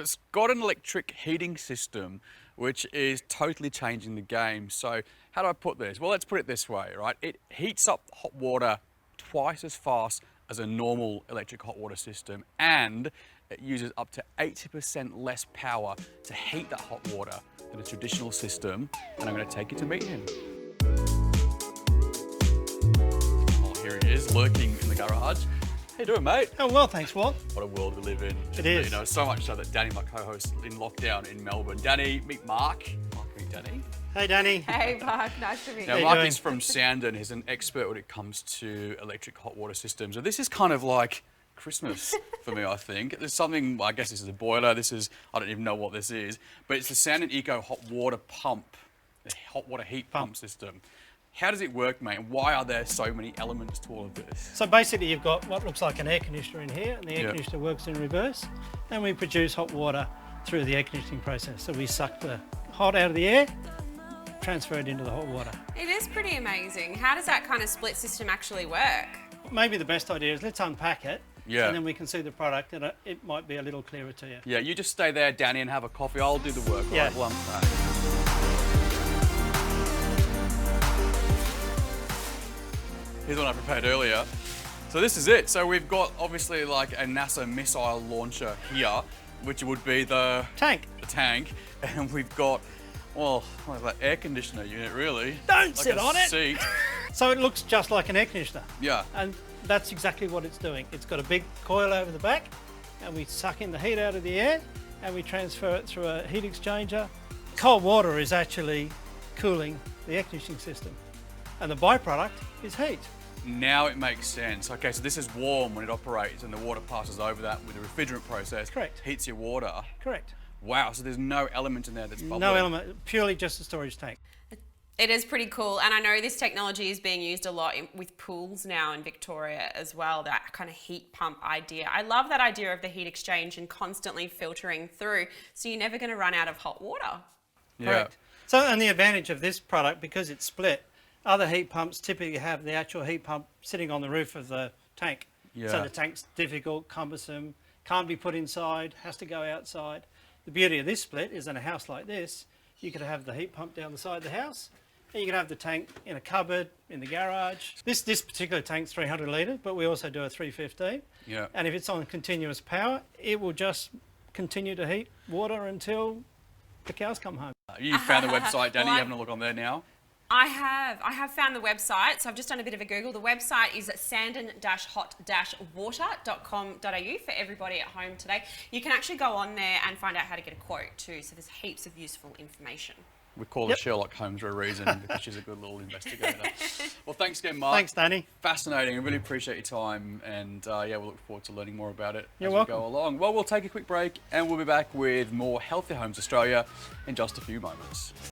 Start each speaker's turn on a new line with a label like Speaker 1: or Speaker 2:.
Speaker 1: it's got an electric heating system, which is totally changing the game. So how do I put this? Well, let's put it this way, right? It heats up hot water twice as fast as a normal electric hot water system, and it uses up to 80% less power to heat that hot water than a traditional system. And I'm going to take you to meet him. Oh, here he is, lurking in the garage. How you doing, mate?
Speaker 2: Oh, well, thanks, Walt.
Speaker 1: What a world we live in.
Speaker 2: It is.
Speaker 1: You know, so much so that Danny, my co-host, is in lockdown in Melbourne. Danny, meet Mark. Mark, meet Danny.
Speaker 2: Hey, Danny.
Speaker 3: Hey, Mark. Nice to meet you.
Speaker 1: Now, Mark is from Sanden. He's an expert when it comes to electric hot water systems. And this is kind of like Christmas for me, I think. There's something, I guess this is a boiler. This is, I don't even know what this is, but it's the Sanden Eco hot water pump, the hot water heat pump system. How does it work, mate? And why are there so many elements to all of this?
Speaker 2: So basically you've got what looks like an air conditioner in here, and the air conditioner works in reverse, and we produce hot water through the air conditioning process. So we suck the hot out of the air, transfer it into the hot water.
Speaker 3: It is pretty amazing. How does that kind of split system actually work?
Speaker 2: Maybe the best idea is let's unpack it,
Speaker 1: Yeah.
Speaker 2: and then we can see the product, and it might be a little clearer to you.
Speaker 1: Yeah, you just stay there, Danny, and have a coffee. I'll do the work.
Speaker 2: Yeah.
Speaker 1: Right, we'll unpack. Here's what I prepared earlier. So this is it. So we've got obviously like a NASA missile launcher here, which would be the
Speaker 2: Tank.
Speaker 1: tank. And we've got, well, like that air conditioner unit really.
Speaker 2: Don't
Speaker 1: like
Speaker 2: sit on it.
Speaker 1: Seat.
Speaker 2: So it looks just like an air conditioner.
Speaker 1: Yeah.
Speaker 2: And that's exactly what it's doing. It's got a big coil over the back, and we suck in the heat out of the air, and we transfer it through a heat exchanger. Cold water is actually cooling the air conditioning system, and the byproduct is heat.
Speaker 1: Now it makes sense. Okay, so this is warm when it operates and the water passes over that with the refrigerant process.
Speaker 2: Correct.
Speaker 1: Heats your water.
Speaker 2: Correct.
Speaker 1: Wow, so there's no element in there that's bubbling.
Speaker 2: No element, purely just a storage tank.
Speaker 3: It is pretty cool, and I know this technology is being used a lot with pools now in Victoria as well, that kind of heat pump idea. I love that idea of the heat exchange and constantly filtering through, so you're never going to run out of hot water.
Speaker 1: Yeah.
Speaker 2: Correct. So, and the advantage of this product, because it's split, other heat pumps typically have the actual heat pump sitting on the roof of the tank.
Speaker 1: Yeah.
Speaker 2: So the tank's difficult, cumbersome, can't be put inside, has to go outside. The beauty of this split is in a house like this, you could have the heat pump down the side of the house, and you could have the tank in a cupboard, in the garage. This particular tank's 300 litres, but we also do a 315.
Speaker 1: Yeah.
Speaker 2: And if it's on continuous power, it will just continue to heat water until the cows come home.
Speaker 1: You found the website, Danny.
Speaker 3: Well,
Speaker 1: You having a look on there now?
Speaker 3: I have found the website, so I've just done a bit of a Google. The website is at sanden-hot-water.com.au for everybody at home today. You can actually go on there and find out how to get a quote too, so there's heaps of useful information.
Speaker 1: We call her Sherlock Holmes for a reason because she's a good little investigator. Well, thanks again, Mark.
Speaker 2: Thanks, Danny.
Speaker 1: Fascinating. I really appreciate your time, and yeah, we'll look forward to learning more about it
Speaker 2: You're
Speaker 1: as
Speaker 2: welcome.
Speaker 1: we go along. Well, we'll take a quick break, and we'll be back with more Healthy Homes Australia in just a few moments.